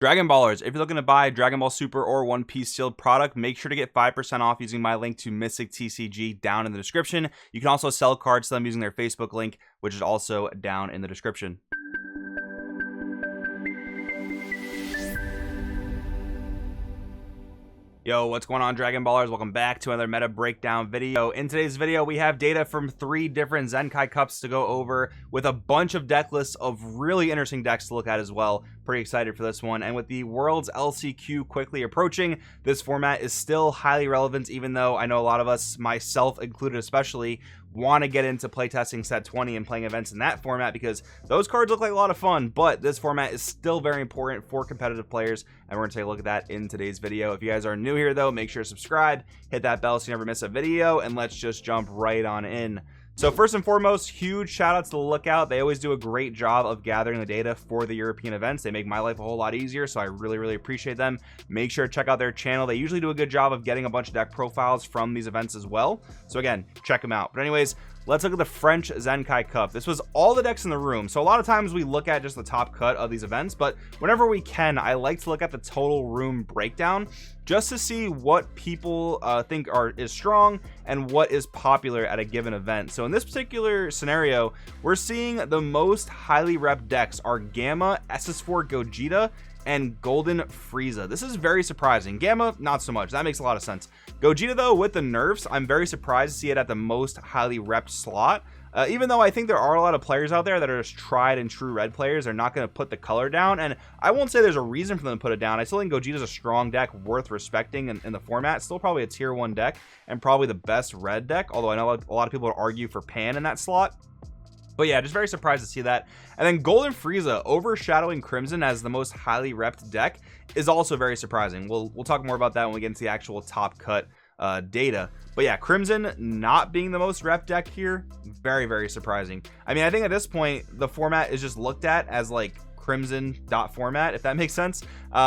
Dragon Ballers, if you're looking to buy Dragon Ball Super or One Piece sealed product, make sure to get 5% off using my link to Mystic TCG down in the description. You can also sell cards to them using their Facebook link, which is also down in the description. Yo, what's going on, Dragon Ballers? Welcome back to another meta breakdown video. In today's video, we have data from 3 different Zenkai Cups to go over with a bunch of deck lists of really interesting decks to look at as well. Pretty excited for this one. And with the World's LCQ quickly approaching, this format is still highly relevant, even though I know a lot of us, myself included especially, want to get into playtesting set 20 and playing events in that format because those cards look like a lot of fun, but this format is still very important for competitive players, and we're going to take a look at that in today's video. If you guys are new here though, make sure to subscribe, hit that bell so you never miss a video, and let's just jump right on in. So first and foremost, huge shout out to the Lookout. They always do a great job of gathering the data for the European events. They make my life a whole lot easier, so I really appreciate them. Make sure to check out their channel. They usually do a good job of getting a bunch of deck profiles from these events as well. So again, check them out. But anyways, let's look at the French Zenkai Cup. This was all the decks in the room. So a lot of times we look at just the top cut of these events, but whenever we can, I like to look at the total room breakdown just to see what people think is strong and what is popular at a given event. So in this particular scenario, we're seeing the most highly repped decks are Gamma, SS4 Gogeta, and Golden Frieza. This is very surprising. Gamma, not so much. That makes a lot of sense. Gogeta, though, with the nerfs, I'm very surprised to see it at the most highly repped slot. Even though I think there are a lot of players out there that are just tried and true red players, they're not going to put the color down, and I won't say there's a reason for them to put it down. I still think Gogeta's a strong deck worth respecting in the format. Still probably a tier 1 deck and probably the best red deck, although I know a lot of people would argue for Pan in that slot. But yeah, just very surprised to see that. And then Golden Frieza overshadowing Crimson as the most highly repped deck is also very surprising. We'll talk more about that when we get into the actual top cut data. But yeah, Crimson not being the most rep deck here, very surprising. I mean, I think at this point the format is just looked at as like Crimson format, if that makes sense,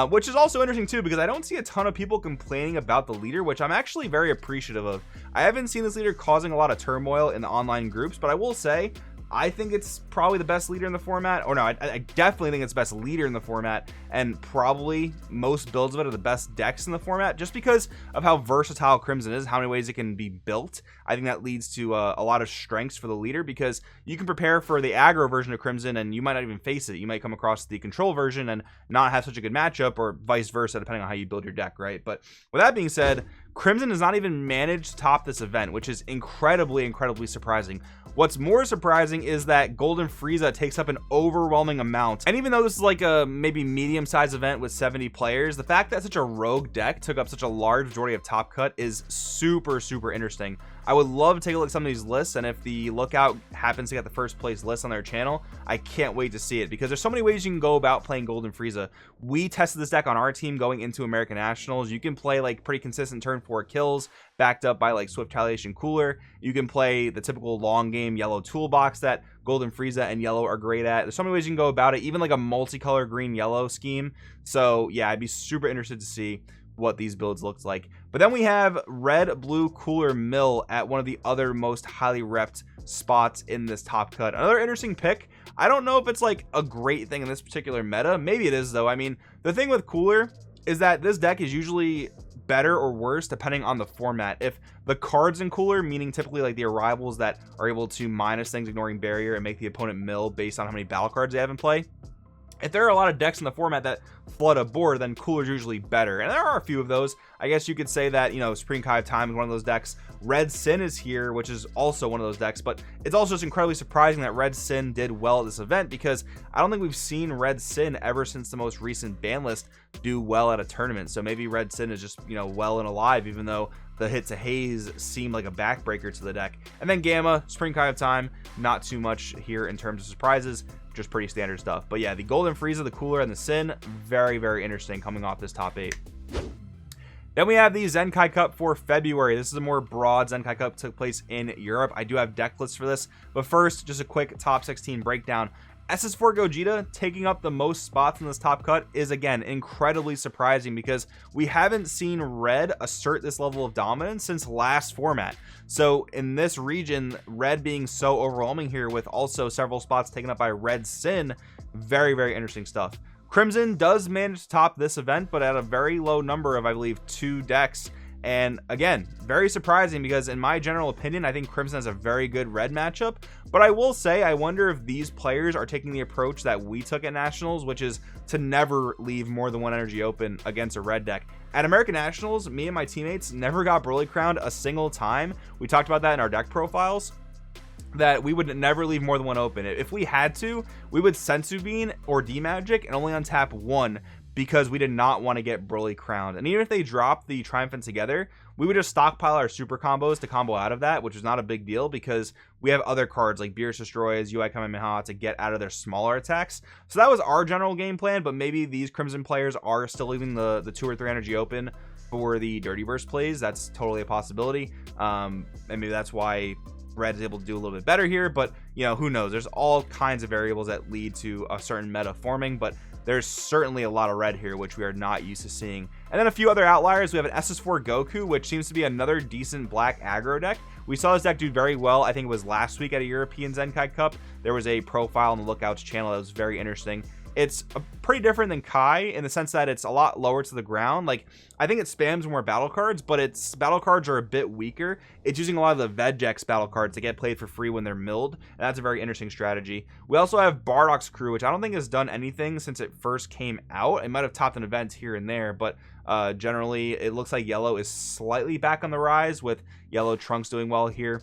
which is also interesting too, because I don't see a ton of people complaining about the leader, which I'm actually very appreciative of. I haven't seen this leader causing a lot of turmoil in the online groups, but I will say I think it's probably the best leader in the format. Or no, I definitely think it's the best leader in the format, and probably most builds of it are the best decks in the format, just because of how versatile Crimson is, how many ways it can be built. I think that leads to a lot of strengths for the leader, because you can prepare for the aggro version of Crimson and you might not even face it. You might come across the control version and not have such a good matchup, or vice versa, depending on how you build your deck, right? But with that being said, Crimson has not even managed to top this event, which is incredibly surprising. What's more surprising is that Golden Frieza takes up an overwhelming amount. And even though this is like a maybe medium-sized event with 70 players, the fact that such a rogue deck took up such a large majority of top cut is super interesting. I would love to take a look at some of these lists, and if the Lookout happens to get the first place list on their channel, I can't wait to see it, because there's so many ways you can go about playing Golden Frieza. We tested this deck on our team going into American Nationals. You can play like pretty consistent turn 4 kills backed up by like Swift Retaliation Cooler. You can play the typical long game yellow toolbox that Golden Frieza and yellow are great at. There's so many ways you can go about it, even like a multicolor green yellow scheme. So yeah, I'd be super interested to see what these builds looks like. But then we have red blue cooler mill at one of the other most highly repped spots in this top cut. Another interesting pick. I don't know if it's like a great thing in this particular meta. Maybe it is though. I mean, the thing with cooler is that this deck is usually better or worse depending on the format. If the cards in cooler, meaning typically like the arrivals that are able to minus things ignoring barrier and make the opponent mill based on how many battle cards they have in play, if there are a lot of decks in the format that flood a board, then cooler's usually better, and there are a few of those. I guess you could say that, you know, Supreme Kai of Time is one of those decks. Red Sin is here, which is also one of those decks, but it's also just incredibly surprising that Red Sin did well at this event, because I don't think we've seen Red Sin ever since the most recent ban list do well at a tournament. So maybe Red Sin is just, you know, well and alive, even though the hit to haze seemed like a backbreaker to the deck. And then Gamma, Supreme Kai of Time, not too much here in terms of surprises, just pretty standard stuff. But yeah, the Golden Frieza, the Cooler, and the Sin, very interesting coming off this top 8. Then we have the Zenkai Cup for February. This is a more broad Zenkai Cup, took place in Europe. I do have deck lists for this, but first, just a quick top 16 breakdown. SS4 Gogeta taking up the most spots in this top cut is again incredibly surprising, because we haven't seen red assert this level of dominance since last format. So in this region, red being so overwhelming here, with also several spots taken up by Red Sin, very interesting stuff. Crimson does manage to top this event, but at a very low number of, I believe, 2 decks. And again, very surprising, because in my general opinion, I think Crimson has a very good red matchup. But I will say, I wonder if these players are taking the approach that we took at Nationals, which is to never leave more than 1 energy open against a red deck. At American Nationals, me and my teammates never got Broly Crowned a single time. We talked about that in our deck profiles, that we would never leave more than 1 open. If we had to, we would Sensu Bean or D-Magic and only untap 1, because we did not want to get Broly Crowned. And even if they dropped the Triumphant together, we would just stockpile our super combos to combo out of that, which is not a big deal, because we have other cards like Beerus Destroys, UI Kamehameha to get out of their smaller attacks. So that was our general game plan, but maybe these Crimson players are still leaving the 2 or 3 energy open for the Dirty Burst plays. That's totally a possibility. And maybe that's why Red is able to do a little bit better here, but you know, who knows? There's all kinds of variables that lead to a certain meta forming, but there's certainly a lot of red here, which we are not used to seeing. And then a few other outliers. We have an SS4 Goku, which seems to be another decent black aggro deck. We saw this deck do very well. I think it was last week at a European Zenkai Cup. There was a profile on the Lookouts channel that was very interesting. It's pretty different than Kai in the sense that it's a lot lower to the ground. Like, I think it spams more battle cards, but its battle cards are a bit weaker. It's using a lot of the Vegex battle cards to get played for free when they're milled, and that's a very interesting strategy. We also have Bardock's Crew, which I don't think has done anything since it first came out. It might have topped an event here and there, but generally it looks like yellow is slightly back on the rise, with yellow Trunks doing well here,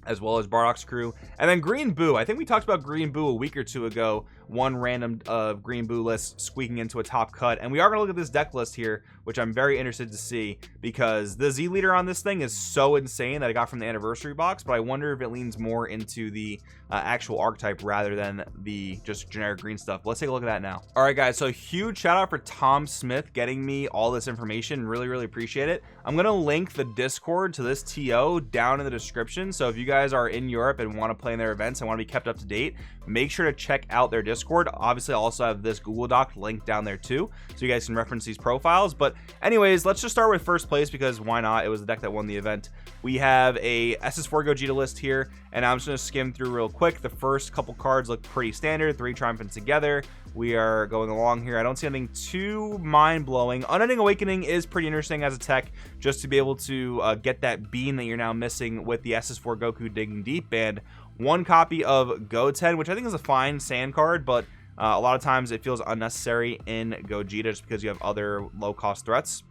as well as Bardock's Crew. And then Green Boo. I think we talked about Green Boo a week or two ago. One random Green Boo list squeaking into a top cut. And we are going to look at this deck list here, which I'm very interested to see, because the Z leader on this thing is so insane that I got from the anniversary box. But I wonder if it leans more into the actual archetype rather than the just generic green stuff. Let's take a look at that now. All right, guys. So huge shout out for Tom Smith getting me all this information. Really, really appreciate it. I'm going to link the Discord to this TO down in the description. So if you guys are in Europe and want to play in their events and want to be kept up to date, make sure to check out their Discord. Obviously, I also have this Google Doc linked down there too, so you guys can reference these profiles. But anyways, let's just start with first place, because why not? It was the deck that won the event. We have a SS4 Gogeta list here, and I'm just going to skim through real quick. The first couple cards look pretty standard, 3 Triumphant together. We are going along here. I don't see anything too mind-blowing. Unending Awakening is pretty interesting as a tech, just to be able to get that bean that you're now missing with the SS4 Goku Digging Deep, and 1 copy of Goten, which I think is a fine sand card, but a lot of times it feels unnecessary in Gogeta just because you have other low-cost threats.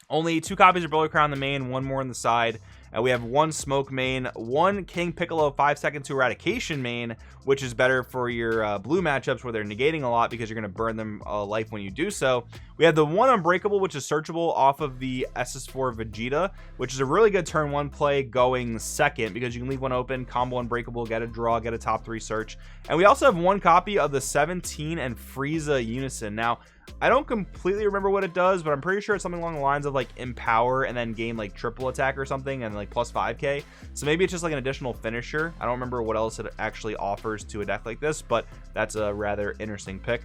Only 2 copies of Broly Crown in the main, 1 more on the side. And we have 1 Smoke main, 1 King Piccolo 5-second to Eradication main, which is better for your blue matchups where they're negating a lot, because you're going to burn them life when you do so. We have the 1 Unbreakable, which is searchable off of the SS4 Vegeta, which is a really good turn 1 play going second, because you can leave 1 open, combo Unbreakable, get a draw, get a top 3 search. And we also have 1 copy of the 17 and Frieza Unison. Now, I don't completely remember what it does, but I'm pretty sure it's something along the lines of like Empower and then gain like triple attack or something, and like plus 5k. So maybe it's just like an additional finisher. I don't remember what else it actually offers to a deck like this, but that's a rather interesting pick.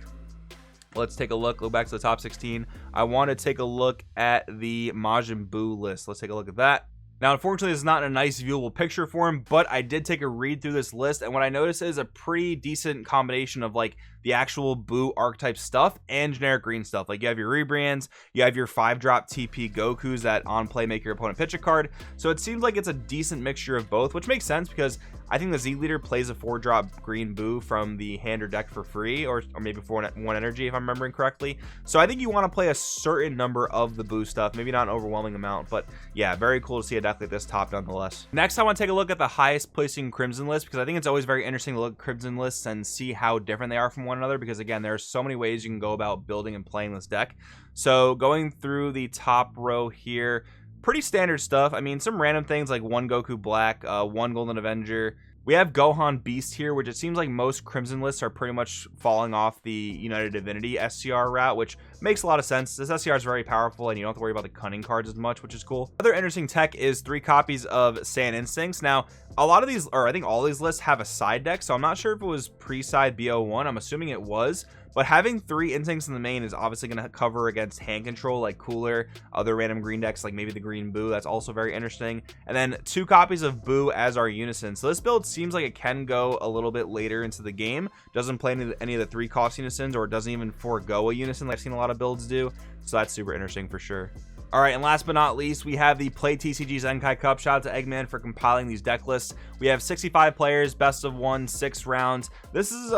Let's take a look. Go back to the top 16. I want to take a look at the Majin Buu list. Let's take a look at that. Now, unfortunately, this is not a nice viewable picture for him, but I did take a read through this list, and what I noticed is a pretty decent combination of like the actual Buu archetype stuff and generic green stuff. Like you have your rebrands, you have your 5-drop TP Gokus that on play make your opponent pitch a card. So it seems like it's a decent mixture of both, which makes sense because I think the Z leader plays a 4-drop green Buu from the hand or deck for free, or maybe for 1 energy if I'm remembering correctly. So I think you want to play a certain number of the Buu stuff, maybe not an overwhelming amount, but yeah, very cool to see a deck like this top nonetheless. Next, I want to take a look at the highest placing Crimson list, because I think it's always very interesting to look at Crimson lists and see how different they are from one another, because again, there are so many ways you can go about building and playing this deck. So going through the top row here, pretty standard stuff. I mean, some random things like 1 Goku Black, 1 Golden Avenger. We have Gohan Beast here, which it seems like most Crimson lists are pretty much falling off the United Divinity SCR route, which makes a lot of sense. This SCR is very powerful, and you don't have to worry about the cunning cards as much, which is cool. Another interesting tech is 3 copies of Saiyan Instincts. Now, a lot of these, or I think all these lists have a side deck, so I'm not sure if it was pre-side BO1. I'm assuming it was, but having 3 instincts in the main is obviously going to cover against hand control like Cooler, other random green decks like maybe the green Boo. That's also very interesting. And then 2 copies of Boo as our Unison. So this build seems like it can go a little bit later into the game. Doesn't play any of the 3 cost Unisons, or doesn't even forego a Unison like I've seen a lot of builds do. So that's super interesting for sure. All right, and last but not least, we have the Play TCG Zenkai Cup. Shout out to Eggman for compiling these deck lists. We have 65 players, best of 1, 6 rounds. This is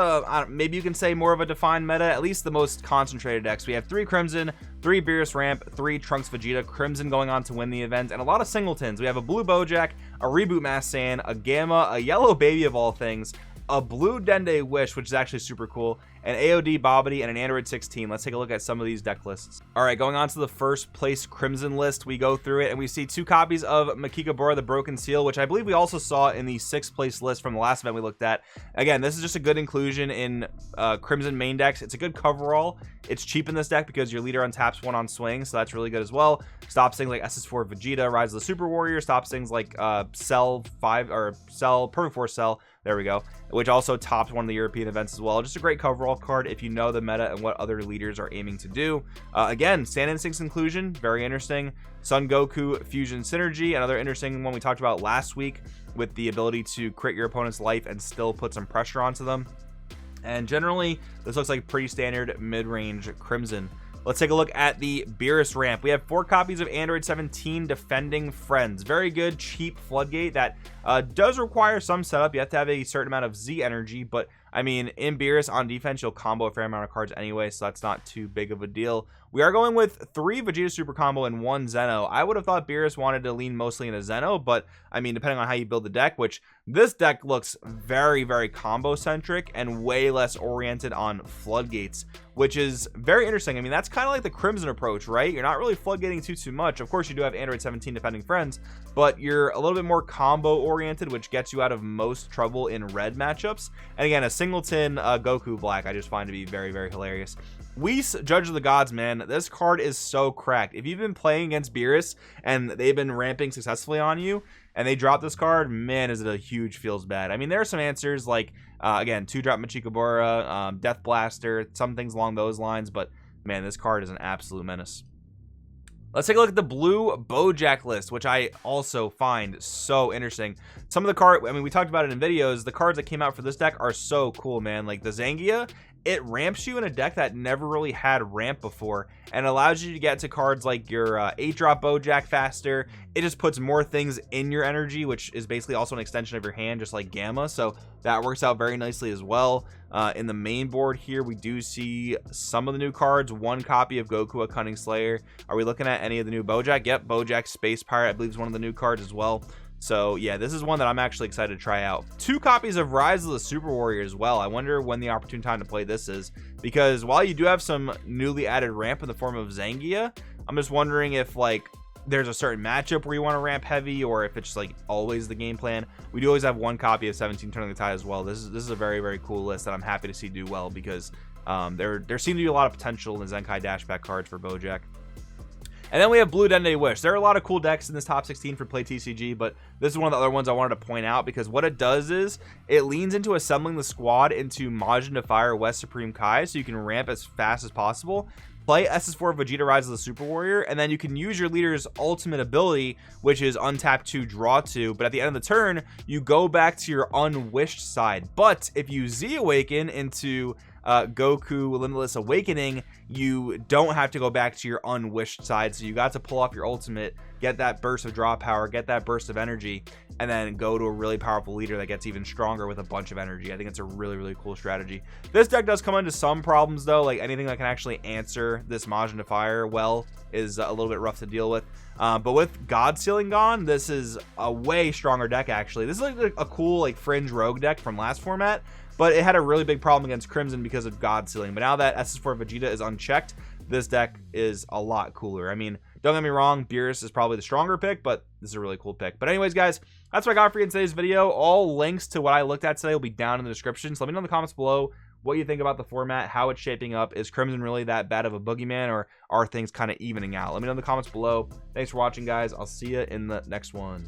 maybe you can say more of a defined meta, at least the most concentrated decks. We have 3 Crimson, 3 Beerus Ramp, 3 Trunks Vegeta, Crimson going on to win the event, and a lot of singletons. We have a blue Bojack, a reboot Mass Saiyan, a Gamma, a yellow Baby of all things, a blue Dende Wish, which is actually super cool, an AOD Bobbity, and an Android 16. Let's take a look at some of these deck lists. All right, going on to the first place Crimson list, we go through it and we see 2 copies of Makikabura the Broken Seal, which I believe we also saw in the 6th place list from the last event we looked at. Again, this is just a good inclusion in Crimson main decks. It's a good coverall. It's cheap in this deck because your leader untaps 1 on swing, so that's really good as well. Stops things like SS4 Vegeta, Rise of the Super Warrior. Stops things like Cell 5 or Cell Perfect Force Cell. There we go, which also topped one of the European events as well. Just a great coverall card if you know the meta and what other leaders are aiming to do. Again, Sand Instinct's inclusion, very interesting. Son Goku Fusion Synergy, another interesting one we talked about last week, with the ability to crit your opponent's life and still put some pressure onto them. And generally, this looks like pretty standard mid-range Crimson. Let's take a look at the Beerus Ramp. We have 4 copies of Android 17 Defending Friends. Very good, cheap Floodgate that does require some setup. You have to have a certain amount of Z energy, but I mean, in Beerus on defense, you'll combo a fair amount of cards anyway, so that's not too big of a deal. We are going with 3 Vegeta Super Combo and 1 Zeno. I would have thought Beerus wanted to lean mostly into Zeno, but I mean, depending on how you build the deck, which this deck looks very, very combo-centric and way less oriented on Floodgates, which is very interesting. I mean, that's kind of like the Crimson approach, right? You're not really floodgating too much. Of course, you do have Android 17 Defending Friends, but you're a little bit more combo-oriented, which gets you out of most trouble in red matchups. And again, a singleton Goku Black I just find to be very, very hilarious. Whis, Judge of the Gods, man, this card is so cracked. If you've been playing against Beerus and they've been ramping successfully on you and they drop this card, man, is it a huge feels bad. I mean, there are some answers like again, 2-drop Machikabura, Death Blaster, some things along those lines, but man, this card is an absolute menace. Let's take a look at the blue Bojack list, which I also find so interesting. Some of the cards, I mean, we talked about it in videos, the cards that came out for this deck are so cool, man. Like the Zangia, it ramps you in a deck that never really had ramp before and allows you to get to cards like your 8-drop Bojack faster. It just puts more things in your energy, which is basically also an extension of your hand, just like Gamma. So that works out very nicely as well. In the main board here, we do see some of the new cards. 1 copy of Goku, a Cunning Slayer. Are we looking at any of the new Bojack? Yep, Bojack Space Pirate, I believe, is one of the new cards as well. So yeah, this is one that I'm actually excited to try out. 2 copies of Rise of the Super Warrior as well. I wonder when the opportune time to play this is, because while you do have some newly added ramp in the form of Zangia, I'm just wondering if like there's a certain matchup where you want to ramp heavy, or if it's just like always the game plan. We do always have 1 copy of 17 Turning the Tide as well. This is a very, very cool list that I'm happy to see do well, because there seems to be a lot of potential in the Zenkai Dashback cards for Bojack. And then we have Blue Dende Wish. There are a lot of cool decks in this top 16 for Play TCG, but this is one of the other ones I wanted to point out, because what it does is it leans into assembling the squad into Majin Fire West Supreme Kai, so you can ramp as fast as possible. Play SS4 Vegeta Rise of the Super Warrior, and then you can use your leader's ultimate ability, which is untap 2, draw 2, but at the end of the turn, you go back to your unwished side. But if you Z Awaken into Goku Limitless Awakening, you don't have to go back to your unwished side, so you got to pull off your ultimate, get that burst of draw power, get that burst of energy, and then go to a really powerful leader that gets even stronger with a bunch of energy. I think it's a really, really cool strategy. This deck does come into some problems though, like anything that can actually answer this Majin Fire well is a little bit rough to deal with. But with God Sealing gone, this is a way stronger deck actually. This is like a cool like fringe rogue deck from last format, but it had a really big problem against Crimson because of God Sealing. But now that SS4 Vegeta is unchecked, this deck is a lot cooler. I mean, don't get me wrong, Beerus is probably the stronger pick, but this is a really cool pick. But anyways, guys, that's what I got for you in today's video. All links to what I looked at today will be down in the description. So let me know in the comments below what you think about the format, how it's shaping up. Is Crimson really that bad of a boogeyman, or are things kind of evening out? Let me know in the comments below. Thanks for watching, guys. I'll see you in the next one.